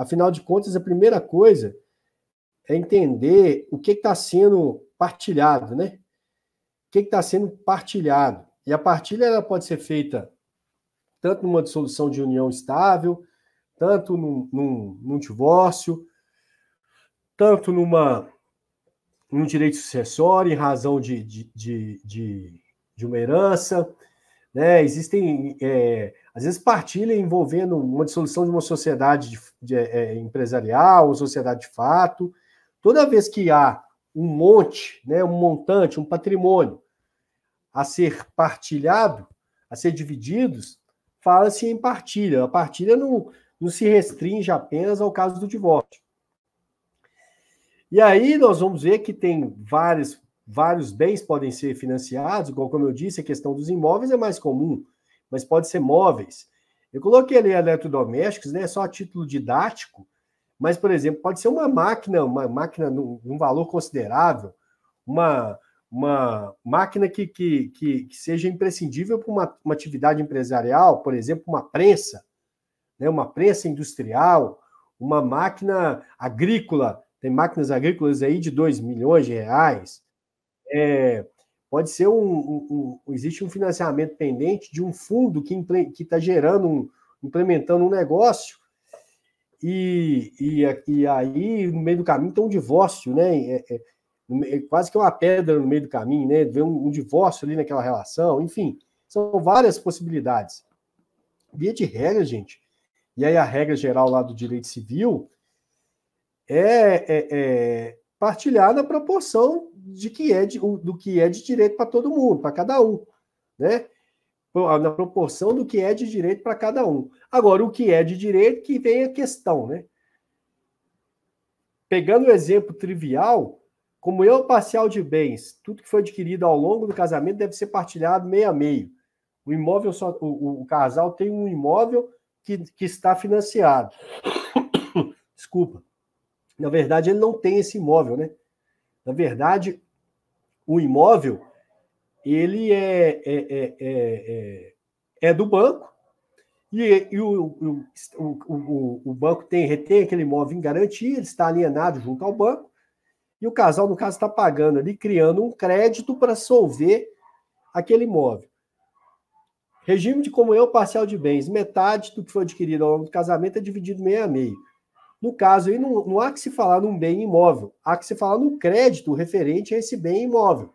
Afinal de contas, a primeira coisa é entender o que está sendo partilhado, né? O que está sendo partilhado. E a partilha ela pode ser feita tanto numa dissolução de união estável, tanto num divórcio, tanto num direito sucessório, em razão de uma herança, né? Existem, às vezes, partilha envolvendo uma dissolução de uma sociedade empresarial, uma sociedade de fato. Toda vez que há um monte, né, um montante, um patrimônio a ser partilhado, a ser divididos, fala-se em partilha. A partilha não se restringe apenas ao caso do divórcio. E aí nós vamos ver que tem vários bens podem ser financiados, igual como eu disse, a questão dos imóveis é mais comum, mas pode ser móveis. Eu coloquei ali eletrodomésticos, né, só a título didático, mas, por exemplo, pode ser uma máquina num valor considerável, uma máquina que seja imprescindível para uma atividade empresarial, por exemplo, uma prensa, né, uma prensa industrial, uma máquina agrícola. Tem máquinas agrícolas aí de 2 milhões de reais. Pode ser existe um financiamento pendente de um fundo que está implementando um negócio, e aí, no meio do caminho, tem um divórcio, né? Quase que uma pedra no meio do caminho, né? Vem um divórcio ali naquela relação, enfim, são várias possibilidades. Via de regra, gente, e aí a regra geral lá do direito civil partilhar na proporção do que é de direito para todo mundo, para cada um, né? Na proporção do que é de direito para cada um. Agora, o que é de direito, que vem a questão, né? Pegando o exemplo trivial, como eu parcial de bens, tudo que foi adquirido ao longo do casamento deve ser partilhado meio a meio. O imóvel o casal tem um imóvel que está financiado. Desculpa. Na verdade, ele não tem esse imóvel, né? Na verdade, o imóvel, ele é do banco, e o banco retém aquele imóvel em garantia, ele está alienado junto ao banco, e o casal, no caso, está pagando ali, criando um crédito para solver aquele imóvel. Regime de comunhão parcial de bens. Metade do que foi adquirido ao longo do casamento é dividido meio a meio. No caso, aí não há que se falar num bem imóvel, há que se falar no crédito referente a esse bem imóvel.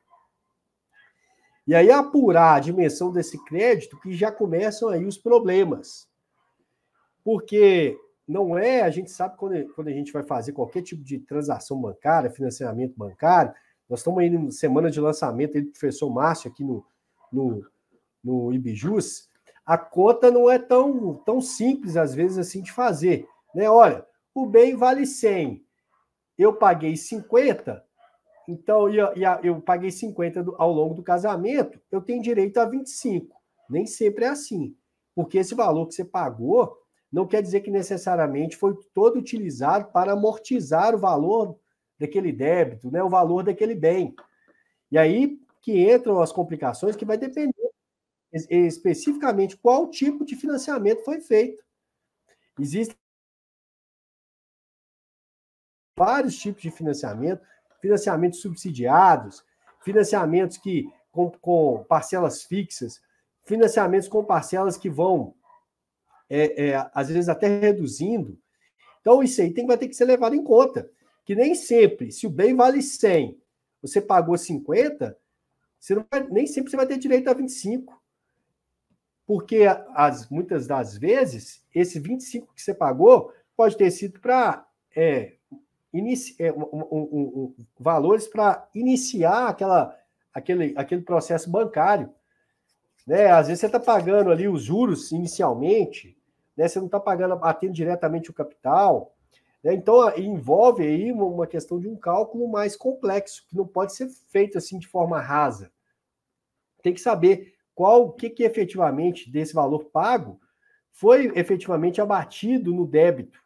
E aí apurar a dimensão desse crédito que já começam aí os problemas. Porque não é, a gente sabe quando a gente vai fazer qualquer tipo de transação bancária, financiamento bancário, nós estamos aí na semana de lançamento do professor Márcio aqui no Ibijus, a conta não é tão simples, às vezes, assim, de fazer. Né? Olha, o bem vale 100, eu paguei 50, então eu paguei 50 ao longo do casamento, eu tenho direito a 25. Nem sempre é assim, porque esse valor que você pagou não quer dizer que necessariamente foi todo utilizado para amortizar o valor daquele débito, né, o valor daquele bem. E aí que entram as complicações, que vai depender especificamente qual tipo de financiamento foi feito. Existem vários tipos de financiamentos subsidiados, financiamentos com parcelas fixas, financiamentos com parcelas que vão, às vezes, até reduzindo. Então, isso aí vai ter que ser levado em conta. Que nem sempre, se o bem vale 100, você pagou 50, nem sempre você vai ter direito a 25. Porque, muitas das vezes, esse 25 que você pagou pode ter sido para valores para iniciar aquele processo bancário. Né? Às vezes você está pagando ali os juros inicialmente, né? Você não está batendo diretamente o capital. Né? Então, envolve aí uma questão de um cálculo mais complexo, que não pode ser feito assim de forma rasa. Tem que saber o que efetivamente desse valor pago foi efetivamente abatido no débito.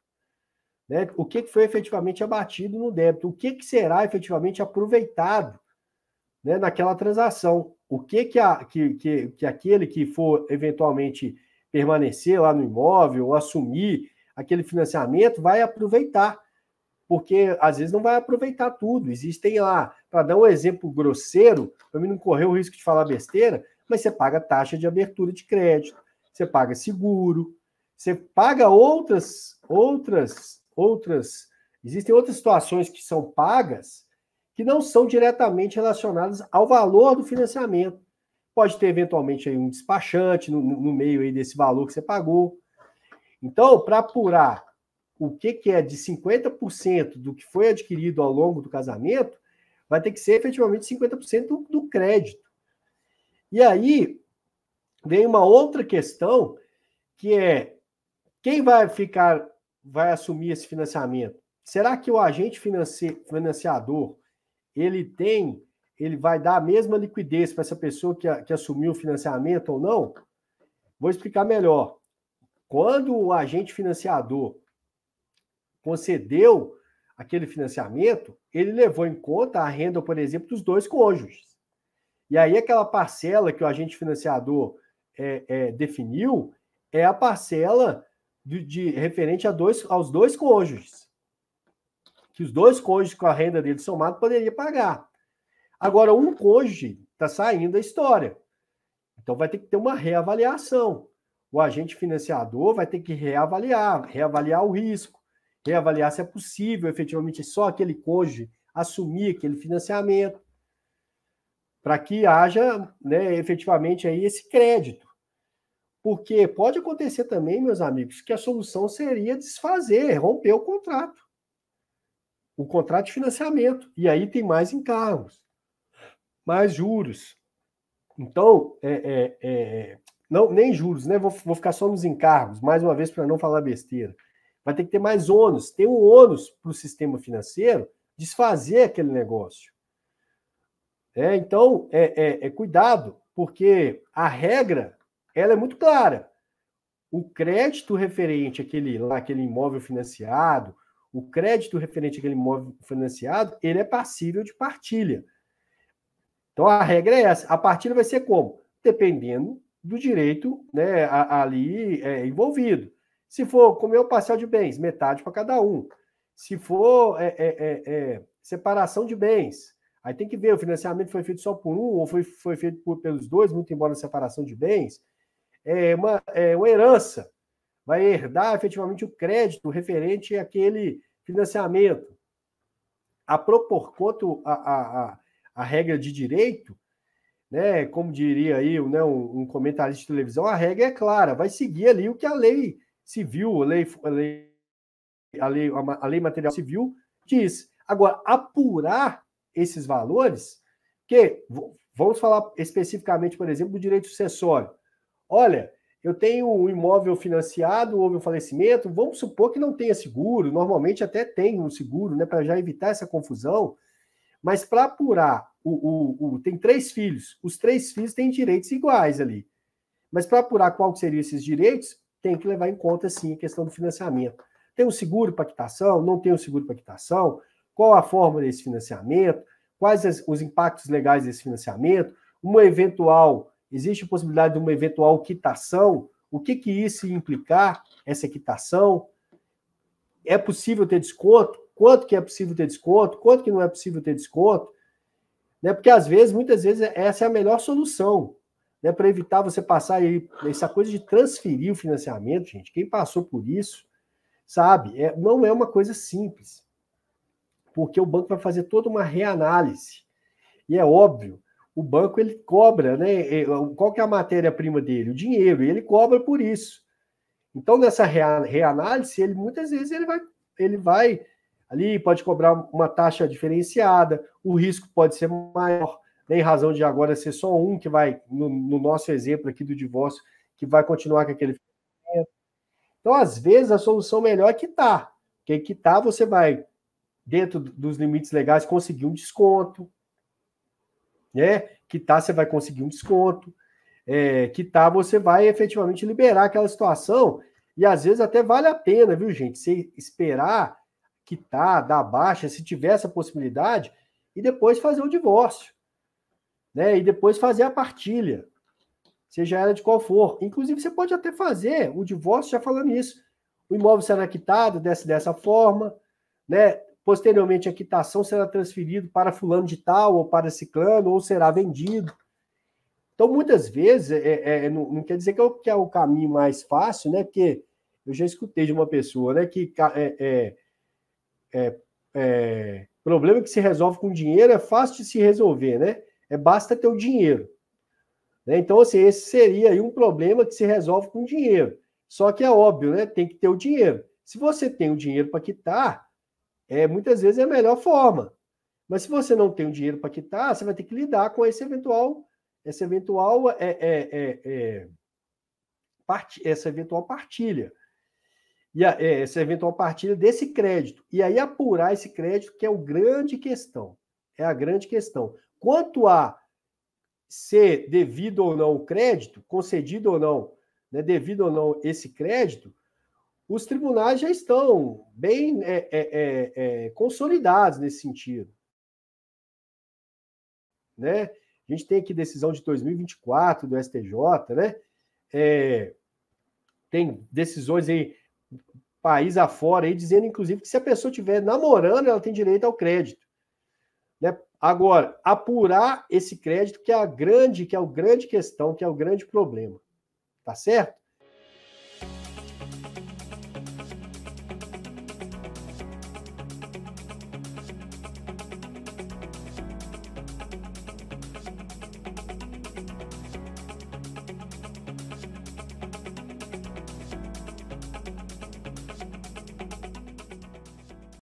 Né? O que foi efetivamente abatido no débito? O que será efetivamente aproveitado, né, naquela transação? O que aquele que for eventualmente permanecer lá no imóvel ou assumir aquele financiamento vai aproveitar, porque às vezes não vai aproveitar tudo. Existem lá, para dar um exemplo grosseiro, para mim não correr o risco de falar besteira, mas você paga taxa de abertura de crédito, você paga seguro, você paga outras. Existem outras situações que são pagas que não são diretamente relacionadas ao valor do financiamento. Pode ter, eventualmente, aí um despachante no meio aí desse valor que você pagou. Então, para apurar o que é de 50% do que foi adquirido ao longo do casamento, vai ter que ser efetivamente 50% do crédito. E aí, vem uma outra questão, que é quem vai assumir esse financiamento? Será que o agente financiador ele vai dar a mesma liquidez para essa pessoa que assumiu o financiamento ou não? Vou explicar melhor. Quando o agente financiador concedeu aquele financiamento, ele levou em conta a renda, por exemplo, dos dois cônjuges. E aí aquela parcela que o agente financiador definiu é a parcela referente aos dois cônjuges. Que os dois cônjuges com a renda dele somada poderia pagar. Agora, um cônjuge está saindo da história. Então, vai ter que ter uma reavaliação. O agente financiador vai ter que reavaliar o risco, reavaliar se é possível, efetivamente, só aquele cônjuge assumir aquele financiamento, para que haja, né, efetivamente, aí esse crédito. Porque pode acontecer também, meus amigos, que a solução seria desfazer, romper o contrato de financiamento. E aí tem mais encargos, mais juros. Então, não, nem juros, né? Vou ficar só nos encargos, mais uma vez, para não falar besteira. Vai ter que ter mais ônus. Tem um ônus para o sistema financeiro desfazer aquele negócio. Então, cuidado, porque a regra ela é muito clara. O crédito referente àquele imóvel financiado, o crédito referente àquele imóvel financiado, ele é passível de partilha. Então, a regra é essa. A partilha vai ser como? Dependendo do direito, né, ali envolvido. Se for como é o parcial de bens, metade para cada um. Se for separação de bens, aí tem que ver, o financiamento foi feito só por um ou foi feito pelos dois, muito embora a separação de bens. Uma herança. Vai herdar efetivamente o crédito referente àquele financiamento. Quanto a regra de direito, né, como diria aí, né, um comentarista de televisão, a regra é clara, vai seguir ali o que a lei civil, a lei material civil diz. Agora, apurar esses valores, que vamos falar especificamente, por exemplo, do direito sucessório. Olha, eu tenho um imóvel financiado, houve um falecimento, vamos supor que não tenha seguro, normalmente até tem um seguro, né, para já evitar essa confusão, mas para apurar, tem 3 filhos, os 3 filhos têm direitos iguais ali, mas para apurar qual seriam esses direitos, tem que levar em conta, sim, a questão do financiamento. Tem um seguro para quitação? Não tem um seguro para quitação? Qual a forma desse financiamento? Quais os impactos legais desse financiamento? Existe a possibilidade de uma eventual quitação? O que isso ia implicar, essa quitação? É possível ter desconto? Quanto que é possível ter desconto? Quanto que não é possível ter desconto? Né? Porque, muitas vezes, essa é a melhor solução, né? Para evitar você passar aí, essa coisa de transferir o financiamento, gente. Quem passou por isso, sabe? Não é uma coisa simples. Porque o banco vai fazer toda uma reanálise. E é óbvio, o banco ele cobra, né? Qual que é a matéria-prima dele? O dinheiro, e ele cobra por isso. Então, nessa reanálise, muitas vezes ele vai ali, pode cobrar uma taxa diferenciada, o risco pode ser maior, né, em razão de agora ser só um que vai, no nosso exemplo aqui do divórcio, que vai continuar com aquele financiamento. Então, às vezes, a solução melhor é quitar. Porque quitar, você vai, dentro dos limites legais, conseguir um desconto, né? Quitar, você vai conseguir um desconto. Quitar, você vai efetivamente liberar aquela situação, e às vezes até vale a pena, viu, gente? Você esperar quitar, dar baixa, se tiver essa possibilidade, e depois fazer o divórcio, né? E depois fazer a partilha, seja ela de qual for. Inclusive, você pode até fazer o divórcio, já falando isso, o imóvel será quitado dessa forma, né? Posteriormente, a quitação será transferida para fulano de tal, ou para ciclano, ou será vendido. Então, muitas vezes, não quer dizer que é o caminho mais fácil, né? Porque eu já escutei de uma pessoa, né, que problema que se resolve com dinheiro é fácil de se resolver, né? Basta ter o dinheiro. Né? Então, assim, esse seria aí um problema que se resolve com dinheiro. Só que é óbvio, né? Tem que ter o dinheiro. Se você tem o dinheiro para quitar, muitas vezes é a melhor forma. Mas se você não tem o dinheiro para quitar, você vai ter que lidar com essa eventual partilha. E essa eventual partilha desse crédito. E aí apurar esse crédito, que é a grande questão. É a grande questão. Quanto a ser devido ou não o crédito, concedido ou não, né, devido ou não esse crédito, os tribunais já estão bem consolidados nesse sentido. Né? A gente tem aqui decisão de 2024 do STJ, né? Tem decisões aí, país afora, aí, dizendo, inclusive, que se a pessoa estiver namorando, ela tem direito ao crédito. Né? Agora, apurar esse crédito, que é a grande questão, que é o grande problema. Tá certo?